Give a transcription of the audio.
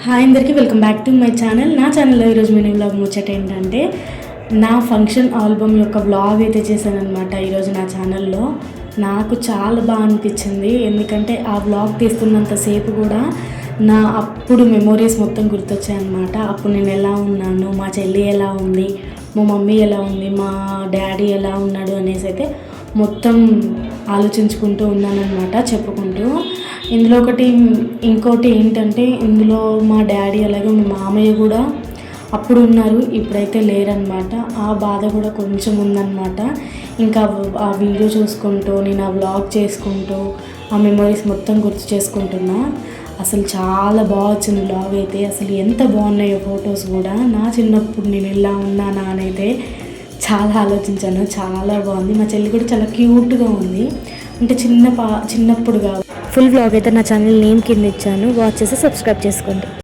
Hi అందరికీ welcome back to my channel. నా ఛానల్లో ఈరోజు మినీ వ్లాగ్ ముచ్చట ఏంటంటే నా ఫంక్షన్ ఆల్బమ్ యొక్క వ్లాగ్ అయితే చేశాను అనమాట ఈరోజు నా ఛానల్లో. నాకు చాలా బాగా అనిపించింది, ఎందుకంటే ఆ వ్లాగ్ తీస్తున్నంతసేపు కూడా నా అప్పుడు మెమోరీస్ మొత్తం గుర్తొచ్చాయి అనమాట. అప్పుడు నేను ఎలా ఉన్నాను, మా చెల్లి ఎలా ఉంది, మా మమ్మీ ఎలా ఉంది, మా డాడీ ఎలా ఉన్నాడు అనేసి అయితే మొత్తం ఆలోచించుకుంటూ ఉన్నానన్నమాట చెప్పుకుంటూ. ఇందులో ఇంకోటి ఏంటంటే ఇందులో మా డాడీ అలాగే మా మామయ్య కూడా అప్పుడు ఉన్నారు, ఇప్పుడైతే లేరనమాట. ఆ బాధ కూడా కొంచెం ఉందన్నమాట. ఇంకా ఆ వీడియో చూసుకుంటూ నేను ఆ వ్లాగ్ చేసుకుంటూ ఆ మెమరీస్ మొత్తం గుర్తు చేసుకుంటున్నా. అసలు చాలా బాగా వచ్చింది వ్లాగ్ అయితే. అసలు ఎంత బాగున్నాయో ఫొటోస్ కూడా. నా చిన్నప్పుడు నేను ఎలా ఉన్నానా అని అయితే చాలా ఆలోచించాను. చాలా బాగుంది. మా చెల్లి కూడా చాలా క్యూట్గా ఉంది, అంటే చిన్నప్పుడు కాదు. ఫుల్ వ్లాగ్ అయితే నా ఛానల్ నేమ్ కింద ఇచ్చాను, వాచ్ చేసి సబ్స్క్రైబ్ చేసుకోండి.